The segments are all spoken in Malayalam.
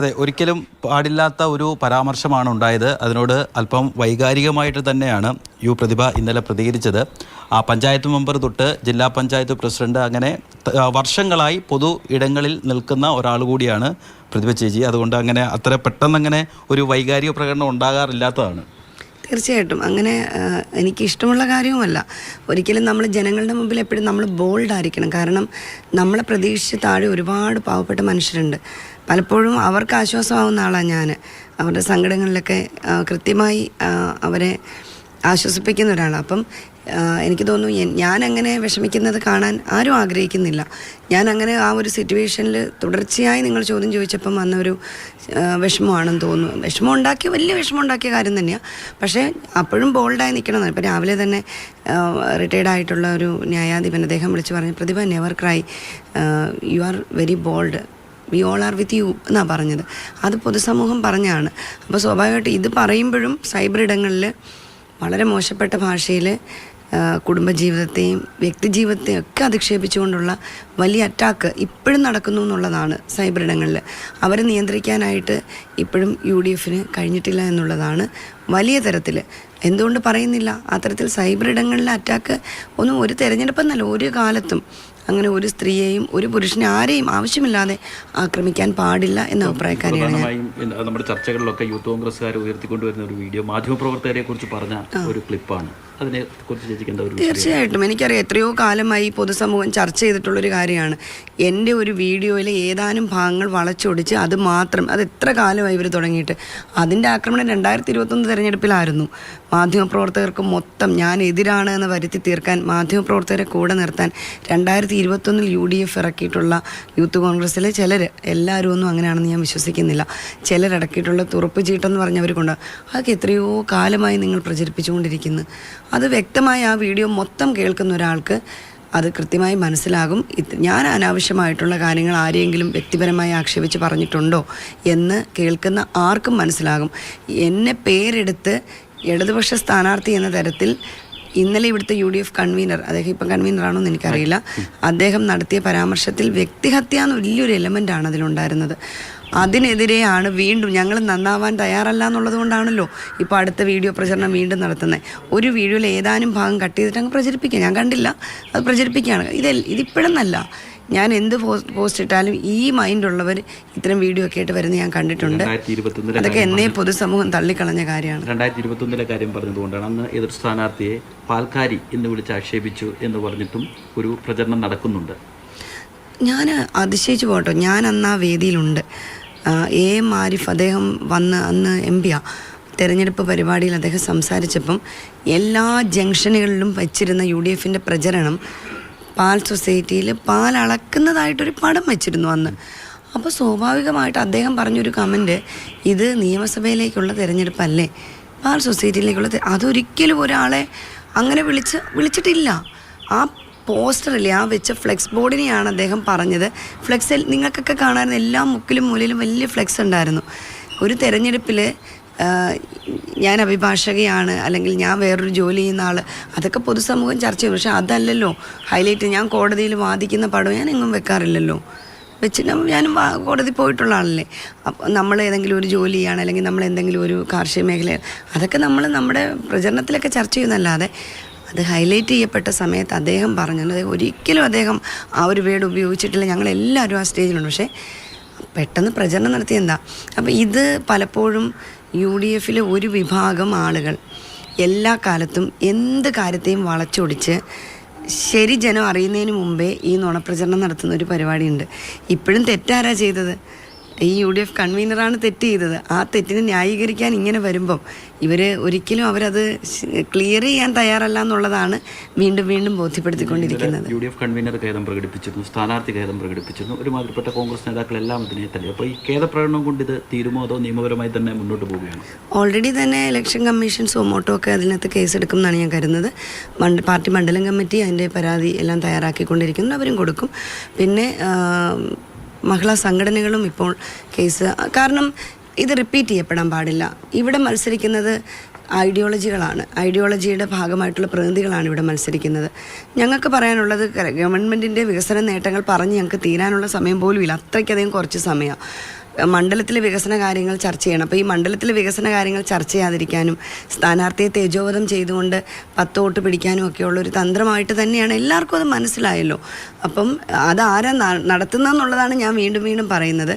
അതെ, ഒരിക്കലും പാടില്ലാത്ത ഒരു പരാമർശമാണ് ഉണ്ടായത്. അതിനോട് അല്പം വൈകാരികമായിട്ട് തന്നെയാണ് പ്രതിഭ ഇന്നലെ പ്രതികരിച്ചത്. ആ പഞ്ചായത്ത് മെമ്പർ തൊട്ട് ജില്ലാ പഞ്ചായത്ത് പ്രസിഡന്റ്, അങ്ങനെ വർഷങ്ങളായി പൊതു ഇടങ്ങളിൽ നിൽക്കുന്ന ഒരാൾ കൂടിയാണ് പ്രതിഭ ചേച്ചി. അതുകൊണ്ട് അങ്ങനെ അത്ര പെട്ടെന്നങ്ങനെ ഒരു വൈകാരിക പ്രകടനം ഉണ്ടാകാറില്ലാത്തതാണ്. തീർച്ചയായിട്ടും അങ്ങനെ എനിക്കിഷ്ടമുള്ള കാര്യവുമല്ല. ഒരിക്കലും നമ്മൾ ജനങ്ങളുടെ മുമ്പിൽ എപ്പോഴും നമ്മൾ ബോൾഡായിരിക്കണം. കാരണം നമ്മളെ പ്രതീക്ഷിച്ച് താഴെ ഒരുപാട് പാവപ്പെട്ട മനുഷ്യരുണ്ട്. പലപ്പോഴും അവർക്ക് ആശ്വാസമാവുന്ന ആളാണ് ഞാൻ. അവരുടെ സങ്കടങ്ങളിലൊക്കെ കൃത്യമായി അവരെ ആശ്വസിപ്പിക്കുന്ന ഒരാളാണ്. അപ്പം എനിക്ക് തോന്നുന്നു ഞാനങ്ങനെ വിഷമിക്കുന്നത് കാണാൻ ആരും ആഗ്രഹിക്കുന്നില്ല. ഞാനങ്ങനെ ആ ഒരു സിറ്റുവേഷനിൽ തുടർച്ചയായി നിങ്ങൾ ചോദ്യം ചോദിച്ചപ്പം വന്നൊരു വിഷമമാണെന്ന് തോന്നുന്നു. വലിയ വിഷമം ഉണ്ടാക്കിയ കാര്യം തന്നെയാണ്. പക്ഷേ അപ്പോഴും ബോൾഡായി നിൽക്കണം. ഇപ്പം രാവിലെ തന്നെ റിട്ടയർഡ് ആയിട്ടുള്ള ഒരു ന്യായാധിപൻ അദ്ദേഹം വിളിച്ച് പറഞ്ഞു, Prathibha never cry, you are very bold, we all are with you എന്നാണ് പറഞ്ഞത്. അത് പൊതുസമൂഹം പറഞ്ഞാണ്. അപ്പോൾ സ്വാഭാവികമായിട്ട് ഇത് പറയുമ്പോഴും സൈബർ ഇടങ്ങളിൽ വളരെ മോശപ്പെട്ട ഭാഷയിൽ കുടുംബജീവിതത്തെയും വ്യക്തിജീവിതത്തെയും ഒക്കെ അധിക്ഷേപിച്ചുകൊണ്ടുള്ള വലിയ അറ്റാക്ക് ഇപ്പോഴും നടക്കുന്നു എന്നുള്ളതാണ് സൈബർ ഇടങ്ങളിൽ. അവരെ നിയന്ത്രിക്കാനായിട്ട് ഇപ്പോഴും UDF കഴിഞ്ഞിട്ടില്ല എന്നുള്ളതാണ് വലിയ തരത്തിൽ. എന്തുകൊണ്ട് പറയുന്നില്ല? അത്തരത്തിൽ സൈബർ ഇടങ്ങളിലെ അറ്റാക്ക് ഒന്നും ഒരു തെരഞ്ഞെടുപ്പെന്നല്ല, ഒരു കാലത്തും അങ്ങനെ ഒരു സ്ത്രീയെയും ഒരു പുരുഷനെ ആരെയും ആവശ്യമില്ലാതെ ആക്രമിക്കാൻ പാടില്ല എന്ന അഭിപ്രായക്കാരിയാണ് ഞാൻ. നമ്മുടെ ചർച്ചകളിലൊക്കെ യൂത്ത് കോൺഗ്രസ്സുകാർ ഉയർത്തിക്കൊണ്ടുവരുന്ന ഒരു വീഡിയോ മാധ്യമപ്രവർത്തകരെ കുറിച്ച് പറഞ്ഞ ഒരു ക്ലിപ്പാണ്. തീർച്ചയായിട്ടും എനിക്കറിയാം, എത്രയോ കാലമായി പൊതുസമൂഹം ചർച്ച ചെയ്തിട്ടുള്ളൊരു കാര്യമാണ്. എൻ്റെ ഒരു വീഡിയോയിലെ ഏതാനും ഭാഗങ്ങൾ വളച്ചൊടിച്ച് അത് മാത്രം, അത് എത്ര കാലമായി ഇവർ തുടങ്ങിയിട്ട്. അതിൻ്റെ ആക്രമണം 2021 തെരഞ്ഞെടുപ്പിലായിരുന്നു. മാധ്യമപ്രവർത്തകർക്ക് മൊത്തം ഞാൻ എതിരാണ് എന്ന് വരുത്തി തീർക്കാൻ, മാധ്യമപ്രവർത്തകരെ കൂടെ നിർത്താൻ 2021 UDF ഇറക്കിയിട്ടുള്ള യൂത്ത് കോൺഗ്രസ്സിലെ ചിലർ, എല്ലാവരും ഒന്നും അങ്ങനെയാണെന്ന് ഞാൻ വിശ്വസിക്കുന്നില്ല, ചിലരിറക്കിയിട്ടുള്ള തുറപ്പ് ചീട്ടെന്ന് പറഞ്ഞവർ അതൊക്കെ എത്രയോ കാലമായി നിങ്ങൾ പ്രചരിപ്പിച്ചുകൊണ്ടിരിക്കുന്നു. അത് വ്യക്തമായി ആ വീഡിയോ മൊത്തം കേൾക്കുന്ന ഒരാൾക്ക് അത് കൃത്യമായി മനസ്സിലാകും. ഞാൻ അനാവശ്യമായിട്ടുള്ള കാര്യങ്ങൾ ആരെങ്കിലും വ്യക്തിപരമായി ആക്ഷേപിച്ച് പറഞ്ഞിട്ടുണ്ടോ എന്ന് കേൾക്കുന്ന ആർക്കും മനസ്സിലാകും. എന്നെ പേരെടുത്ത് ഇടതുപക്ഷ സ്ഥാനാർത്ഥി എന്ന തരത്തിൽ ഇന്നലെ ഇവിടുത്തെ UDF കൺവീനർ, അദ്ദേഹം ഇപ്പം കൺവീനറാണോ എന്ന് എനിക്കറിയില്ല, അദ്ദേഹം നടത്തിയ പരാമർശത്തിൽ വ്യക്തിഹത്യ എന്ന വലിയൊരു എലമെൻ്റാണ് അതിലുണ്ടായിരുന്നത്. അതിനെതിരെയാണ് വീണ്ടും ഞങ്ങൾ നന്നാവാൻ തയ്യാറല്ല എന്നുള്ളത് കൊണ്ടാണല്ലോ ഇപ്പോൾ അടുത്ത വീഡിയോ പ്രചരണം വീണ്ടും നടത്തുന്നത്. ഒരു വീഡിയോയിൽ ഏതാനും ഭാഗം കട്ട് ചെയ്തിട്ട് അങ്ങ് പ്രചരിപ്പിക്കുക. ഞാൻ കണ്ടില്ല, അത് പ്രചരിപ്പിക്കുകയാണ്. ഇതിപ്പോഴെന്നല്ല, ഞാൻ എന്ത് പോസ്റ്റ് ഇട്ടാലും ഈ മൈൻഡുള്ളവർ ഇത്തരം വീഡിയോ ഒക്കെ ആയിട്ട് വരുന്നത് ഞാൻ കണ്ടിട്ടുണ്ട്. അതൊക്കെ എന്നേ പൊതുസമൂഹം തള്ളിക്കളഞ്ഞ കാര്യമാണ്. 2021 കാര്യം പറഞ്ഞതുകൊണ്ടാണ് അന്ന് എതിർ സ്ഥാനാർത്ഥിയെ പാൽക്കാരി എന്ന് വിളിച്ച് ആക്ഷേപിച്ചു എന്ന് പറഞ്ഞിട്ടും ഒരു പ്രചരണം നടക്കുന്നുണ്ട്. ഞാൻ അതിശയിച്ചു പോട്ടോ. ഞാൻ അന്ന് ആ വേദിയിലുണ്ട്. AM ആരിഫ് അദ്ദേഹം വന്ന് അന്ന് MP തെരഞ്ഞെടുപ്പ് പരിപാടിയിൽ അദ്ദേഹം സംസാരിച്ചപ്പം എല്ലാ ജംഗ്ഷനുകളിലും വച്ചിരുന്ന UDF പ്രചരണം പാൽ സൊസൈറ്റിയിൽ പാൽ അളക്കുന്നതായിട്ടൊരു പടം വെച്ചിരുന്നു അന്ന്. അപ്പോൾ സ്വാഭാവികമായിട്ട് അദ്ദേഹം പറഞ്ഞൊരു കമൻറ്റ്, ഇത് നിയമസഭയിലേക്കുള്ള തിരഞ്ഞെടുപ്പല്ലേ, പാൽ സൊസൈറ്റിയിലേക്കുള്ള അതൊരിക്കലും ഒരാളെ അങ്ങനെ വിളിച്ചിട്ടില്ല. ആ പോസ്റ്ററില്ലേ, ആ വെച്ച ഫ്ലെക്സ് ബോർഡിനെയാണ് അദ്ദേഹം പറഞ്ഞത്. ഫ്ലെക്സിൽ നിങ്ങൾക്കൊക്കെ കാണാറുണ്ട്, എല്ലാ മുക്കിലും മൂലയിലും വലിയ ഫ്ലെക്സ് ഉണ്ടായിരുന്നു. ഒരു തെരഞ്ഞെടുപ്പിൽ ഞാൻ അഭിഭാഷകയാണ്, അല്ലെങ്കിൽ ഞാൻ വേറൊരു ജോലി ചെയ്യുന്ന ആൾ, അതൊക്കെ പൊതുസമൂഹം ചർച്ച ചെയ്യും. പക്ഷെ അതല്ലല്ലോ ഹൈലൈറ്റ്. ഞാൻ കോടതിയിൽ വാദിക്കുന്ന പടം ഞാൻ എങ്ങും വെക്കാറില്ലല്ലോ. വെച്ചിട്ട് ഞാനും കോടതി പോയിട്ടുള്ള ആളല്ലേ. അപ്പം നമ്മൾ ഏതെങ്കിലും ഒരു ജോലി ചെയ്യാണ്, അല്ലെങ്കിൽ നമ്മൾ എന്തെങ്കിലും ഒരു കാർഷിക മേഖല, അതൊക്കെ നമ്മൾ നമ്മുടെ പ്രചരണത്തിലൊക്കെ ചർച്ച ചെയ്യുന്നല്ലാതെ അത് ഹൈലൈറ്റ് ചെയ്യപ്പെട്ട സമയത്ത് അദ്ദേഹം പറഞ്ഞത് ഒരിക്കലും അദ്ദേഹം ആ ഒരു വേർഡ് ഉപയോഗിച്ചിട്ടില്ല. ഞങ്ങളെല്ലാവരും ആ സ്റ്റേജിലുണ്ട്. പക്ഷേ പെട്ടെന്ന് പ്രചരണം നടത്തിയെന്താ. അപ്പോൾ ഇത് പലപ്പോഴും UDF ഒരു വിഭാഗം ആളുകൾ എല്ലാ കാലത്തും എന്ത് കാര്യത്തെയും വളച്ചൊടിച്ച് ശരി ജനം അറിയുന്നതിന് മുമ്പേ ഈ നുണപ്രചരണം നടത്തുന്ന ഒരു പരിപാടിയുണ്ട്. ഇപ്പോഴും തെറ്റാരാ ചെയ്തത്? ഈ UDF കൺവീനറാണ് തെറ്റ് ചെയ്തത്. ആ തെറ്റിനെ ന്യായീകരിക്കാൻ ഇങ്ങനെ വരുമ്പം ഒരിക്കലും അവരത് ക്ലിയർ ചെയ്യാൻ തയ്യാറല്ല എന്നുള്ളതാണ് വീണ്ടും വീണ്ടും ബോധ്യപ്പെടുത്തിക്കൊണ്ടിരിക്കുന്നത്. UDF കൺവീനർ ഖേദം പ്രകടിപ്പിച്ചിരുന്നു, സ്ഥാനാർത്ഥി ഖേദം പ്രകടിപ്പിച്ചിരുന്നു, ഒരുമാതിരിപ്പെട്ട കോൺഗ്രസ് നേതാക്കളെല്ലാം ഇതിനെ തല്ലി. അപ്പോൾ ഈ ഖേദപ്രകടനം കൊണ്ട് ഇത് തീരുമോ, അതോ നിയമപരമായി തന്നെ മുന്നോട്ട് പോവുകയാണ്? ഓൾറെഡി തന്നെ ഇലക്ഷൻ കമ്മീഷൻ സുമോട്ടോ ഒക്കെ അതിനകത്ത് കേസെടുക്കും എന്നാണ് ഞാൻ കരുതുന്നത്. പാർട്ടി മണ്ഡലം കമ്മിറ്റി അതിൻ്റെ പരാതി എല്ലാം തയ്യാറാക്കിക്കൊണ്ടിരിക്കുന്നു, അവരും കൊടുക്കും. പിന്നെ മഹിളാ സംഘടനകളും ഇപ്പോൾ കേസ്, കാരണം ഇത് റിപ്പീറ്റ് ചെയ്യപ്പെടാൻ പാടില്ല. ഇവിടെ മത്സരിക്കുന്നത് ഐഡിയോളജികളാണ്, ഐഡിയോളജിയുടെ ഭാഗമായിട്ടുള്ള പ്രതിനിധികളാണ് ഇവിടെ മത്സരിക്കുന്നത്. ഞങ്ങൾക്ക് പറയാനുള്ളത്, ഗവൺമെൻറ്റിൻ്റെ വികസന നേട്ടങ്ങൾ പറഞ്ഞ് ഞങ്ങൾക്ക് തീരാനുള്ള സമയം പോലും ഇല്ല, അത്രയ്ക്കധികം കുറച്ച് സമയമാണ്. മണ്ഡലത്തിലെ വികസന കാര്യങ്ങൾ ചർച്ച ചെയ്യണം. അപ്പോൾ ഈ മണ്ഡലത്തിലെ വികസന കാര്യങ്ങൾ ചർച്ച ചെയ്യാതിരിക്കാനും സ്ഥാനാർത്ഥിയെ തേജോവധം ചെയ്തുകൊണ്ട് 10 വോട്ട് പിടിക്കാനും ഒക്കെയുള്ള ഒരു തന്ത്രമായിട്ട് തന്നെയാണ് എല്ലാവർക്കും അത് മനസ്സിലായല്ലോ. അപ്പം അതാരാ നടത്തുന്നതെന്നുള്ളതാണ് ഞാൻ വീണ്ടും വീണ്ടും പറയുന്നത്.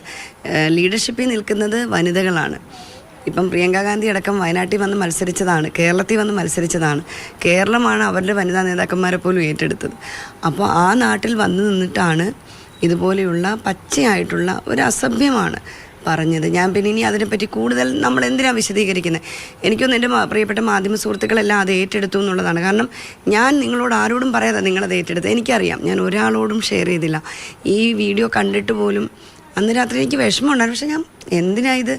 ലീഡർഷിപ്പിൽ നിൽക്കുന്നത് വനിതകളാണ്. ഇപ്പം പ്രിയങ്ക ഗാന്ധി അടക്കം വയനാട്ടിൽ വന്ന് മത്സരിച്ചതാണ്, കേരളത്തിൽ വന്ന് മത്സരിച്ചതാണ്. കേരളമാണ് അവരുടെ വനിതാ നേതാക്കന്മാരെ പോലും ഏറ്റെടുത്തത്. അപ്പോൾ ആ നാട്ടിൽ വന്നു നിന്നിട്ടാണ് ഇതുപോലെയുള്ള പച്ചയായിട്ടുള്ള ഒരു അസഭ്യമാണ് പറഞ്ഞത്. ഞാൻ പിന്നെ ഇനി അതിനെപ്പറ്റി കൂടുതൽ നമ്മൾ എന്തിനാണ് വിശദീകരിക്കുന്നത്? എനിക്കൊന്നും എൻ്റെ പ്രിയപ്പെട്ട മാധ്യമ സുഹൃത്തുക്കളെല്ലാം അത് ഏറ്റെടുത്തു എന്നുള്ളതാണ്. കാരണം ഞാൻ നിങ്ങളോട് ആരോടും പറയാതെ നിങ്ങളത് ഏറ്റെടുത്ത്. എനിക്കറിയാം, ഞാൻ ഒരാളോടും ഷെയർ ചെയ്തില്ല. ഈ വീഡിയോ കണ്ടിട്ട് പോലും അന്ന് രാത്രി എനിക്ക് വിഷമമുണ്ടായിരുന്നു. പക്ഷേ ഞാൻ എന്തിനാ ഇത്,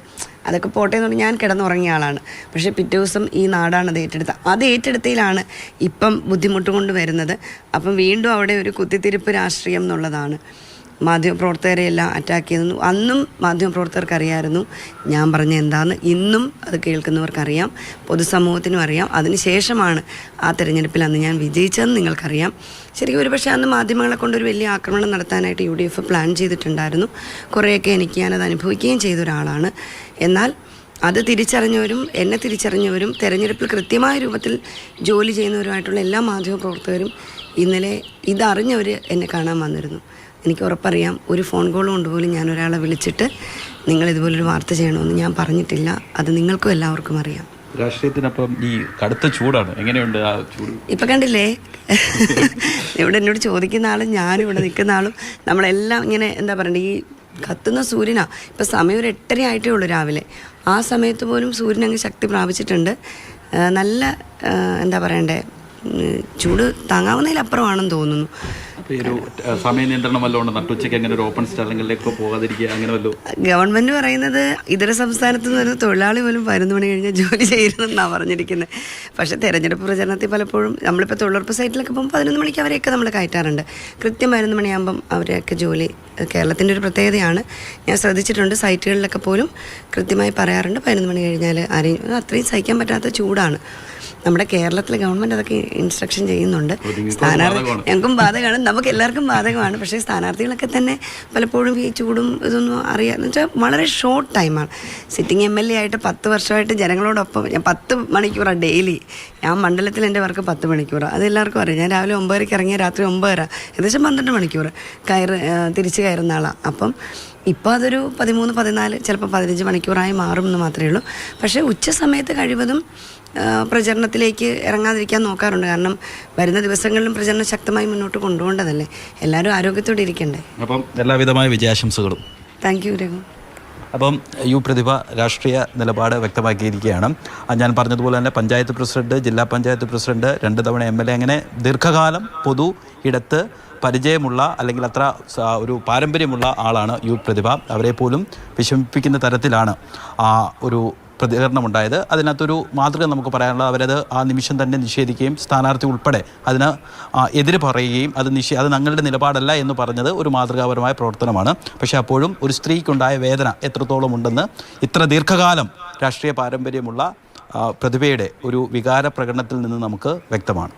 അതൊക്കെ പോട്ടെ എന്ന് പറഞ്ഞ് ഞാൻ കിടന്നുറങ്ങിയ ആളാണ്. പക്ഷേ പിറ്റേ ദിവസം ഈ നാടാണ് അത് ഏറ്റെടുത്തത്. അത് ഏറ്റെടുത്തതിലാണ് ഇപ്പം ബുദ്ധിമുട്ട് കൊണ്ട് വരുന്നത്. അപ്പം വീണ്ടും അവിടെ ഒരു കുത്തിത്തിരിപ്പ് രാഷ്ട്രീയം എന്നുള്ളതാണ്. മാധ്യമപ്രവർത്തകരെ എല്ലാം അറ്റാക്ക് ചെയ്യുന്നു. അന്നും മാധ്യമപ്രവർത്തകർക്ക് അറിയാമായിരുന്നു ഞാൻ പറഞ്ഞ എന്താണെന്ന്. ഇന്നും അത് കേൾക്കുന്നവർക്കറിയാം, പൊതുസമൂഹത്തിനും അറിയാം. അതിനുശേഷമാണ് ആ തെരഞ്ഞെടുപ്പിൽ അന്ന് ഞാൻ വിജയിച്ചതെന്ന് നിങ്ങൾക്കറിയാം. ശരിക്കും ഒരു പക്ഷേ അന്ന് മാധ്യമങ്ങളെ കൊണ്ടൊരു വലിയ ആക്രമണം നടത്താനായിട്ട് UDF പ്ലാൻ ചെയ്തിട്ടുണ്ടായിരുന്നു. കുറേയൊക്കെ ഞാനത് അനുഭവിക്കുകയും ചെയ്ത ഒരാളാണ്. എന്നാൽ അത് തിരിച്ചറിഞ്ഞവരും എന്നെ തിരിച്ചറിഞ്ഞവരും തെരഞ്ഞെടുപ്പിൽ കൃത്യമായ രൂപത്തിൽ ജോലി ചെയ്യുന്നവരുമായിട്ടുള്ള എല്ലാ മാധ്യമപ്രവർത്തകരും ഇന്നലെ ഇതറിഞ്ഞവർ എന്നെ കാണാൻ വന്നിരുന്നു. എനിക്ക് ഉറപ്പറിയാം, ഒരു ഫോൺ കോൾ കൊണ്ടുപോലും ഞാൻ ഒരാളെ വിളിച്ചിട്ട് നിങ്ങൾ ഇതുപോലൊരു വാർത്ത ചെയ്യണമെന്ന് ഞാൻ പറഞ്ഞിട്ടില്ല. അത് നിങ്ങൾക്കും എല്ലാവർക്കും അറിയാം. രാഷ്ട്രീയത്തിനപ്പം ഈ കടുത്ത ചൂടാണ്, എങ്ങനെയുണ്ട് ആ ചൂട്? ഇപ്പം കണ്ടില്ലേ, ഇവിടെ എന്നോട് ചോദിക്കുന്ന ആളും ഞാനിവിടെ നിൽക്കുന്ന ആളും നമ്മളെല്ലാം ഇങ്ങനെ എന്താ പറയണ്ടേ, ഈ കത്തുന്ന സൂര്യനാണ്. ഇപ്പം സമയം ഒരു 8:30 ആയിട്ടേ ഉള്ളൂ രാവിലെ. ആ സമയത്ത് പോലും സൂര്യൻ അങ്ങ് ശക്തി പ്രാപിച്ചിട്ടുണ്ട്. നല്ല എന്താ പറയണ്ടേ, ചൂട് താങ്ങാവുന്നതിലപ്പുറമാണെന്ന് തോന്നുന്നു. അപ്പോൾ ഈ ഒരു സമയ നിയന്ത്രണം വല്ലതും ഉണ്ട്? നട്ടുച്ചയ്ക്ക് അങ്ങനെ ഒരു ഓപ്പൺ സ്ഥലങ്ങളിലേക്ക് പോകാതിരിക്കുക, അങ്ങനെ വല്ലോ? ഗവൺമെൻറ് പറയുന്നത് ഇതര സംസ്ഥാനത്ത് നിന്ന് വരുന്ന തൊഴിലാളി പോലും 11 മണി കഴിഞ്ഞാൽ ജോലി ചെയ്യരുതെന്നാണ് പറഞ്ഞിരിക്കുന്നത്. പക്ഷേ തെരഞ്ഞെടുപ്പ് പ്രചരണത്തിൽ പലപ്പോഴും നമ്മളിപ്പോൾ തൊഴിലുറപ്പ് സൈറ്റിലൊക്കെ പോകുമ്പോൾ 11 മണിക്ക് അവരെയൊക്കെ നമ്മൾ കയറ്റാറുണ്ട്. കൃത്യം 11 മണിയാകുമ്പം അവരെയൊക്കെ ജോലി. കേരളത്തിൻ്റെ ഒരു പ്രത്യേകതയാണ്, ഞാൻ ശ്രദ്ധിച്ചിട്ടുണ്ട്. സൈറ്റുകളിലൊക്കെ പോലും കൃത്യമായി പറയാറുണ്ട് 11 മണി കഴിഞ്ഞാൽ ആരെയും. അത്രയും സഹിക്കാൻ പറ്റാത്ത ചൂടാണ്. നമ്മുടെ കേരളത്തിലെ ഗവൺമെൻറ് അതൊക്കെ ഇൻസ്ട്രക്ഷൻ ചെയ്യുന്നുണ്ട്. ഞങ്ങൾക്കും ബാധകമാണ്, നമുക്ക് എല്ലാവർക്കും ബാധകമാണ്. പക്ഷേ സ്ഥാനാർത്ഥികളൊക്കെ തന്നെ പലപ്പോഴും ഈ ചൂടും ഇതൊന്നും അറിയാമെന്ന് വെച്ചാൽ വളരെ ഷോർട്ട് ടൈമാണ്. സിറ്റിംഗ് MLA ആയിട്ട് 10 വർഷമായിട്ട് ജനങ്ങളോടൊപ്പം ഞാൻ 10 മണിക്കൂറാണ് ഡെയിലി. ഞാൻ മണ്ഡലത്തിൽ എൻ്റെ വർക്ക് 10 മണിക്കൂറാണ്. അത് എല്ലാവർക്കും അറിയാം. ഞാൻ രാവിലെ 9:30 ഇറങ്ങിയ രാത്രി 9:30, ഏകദേശം 12 മണിക്കൂർ തിരിച്ച് കയറുന്ന ആളാണ്. അപ്പം ഇപ്പോൾ അതൊരു 13, 14, ചിലപ്പോൾ 15 മണിക്കൂറായി മാറും എന്ന് മാത്രമേ ഉള്ളൂ. പക്ഷേ ഉച്ച സമയത്ത് കഴിവതും പ്രചരണത്തിലേക്ക് ഇറങ്ങാതിരിക്കാൻ നോക്കാറുണ്ട്. കാരണം വരുന്ന ദിവസങ്ങളിലും പ്രചരണം ശക്തമായി മുന്നോട്ട് കൊണ്ടുപോകേണ്ടതല്ലേ. എല്ലാവരും ആരോഗ്യത്തോടെ ഇരിക്കണ്ടേ. അപ്പം എല്ലാവിധമായ വിജയാശംസകളും. Thank you Raghu. അപ്പം പ്രതിഭ രാഷ്ട്രീയ നിലപാട് വ്യക്തമാക്കിയിരിക്കുകയാണ്. ഞാൻ പറഞ്ഞതുപോലെ തന്നെ പഞ്ചായത്ത് പ്രസിഡന്റ്, ജില്ലാ പഞ്ചായത്ത് പ്രസിഡന്റ്, 2 തവണ MLA, അങ്ങനെ ദീർഘകാലം പൊതു ഇടത്ത് പരിചയമുള്ള അല്ലെങ്കിൽ അത്ര ഒരു പാരമ്പര്യമുള്ള ആളാണ് പ്രതിഭ. അവരെ പോലും വിഷമിപ്പിക്കുന്ന തരത്തിലാണ് ഒരു പ്രതികരണമുണ്ടായത്. അതിനകത്തൊരു മാതൃക നമുക്ക് പറയാനുള്ളത്, അവരത് ആ നിമിഷം തന്നെ നിഷേധിക്കുകയും സ്ഥാനാർത്ഥി ഉൾപ്പെടെ അതിന് എതിര് പറയുകയും അത് ഞങ്ങളുടെ നിലപാടല്ല എന്ന് പറഞ്ഞത് ഒരു മാതൃകാപരമായ പ്രവർത്തനമാണ്. പക്ഷേ അപ്പോഴും ഒരു സ്ത്രീക്കുണ്ടായ വേദന എത്രത്തോളം ഉണ്ടെന്ന് ഇത്ര ദീർഘകാലം രാഷ്ട്രീയ പാരമ്പര്യമുള്ള പ്രതിഭയുടെ ഒരു വികാര പ്രകടനത്തിൽ നിന്ന് നമുക്ക് വ്യക്തമാണ്.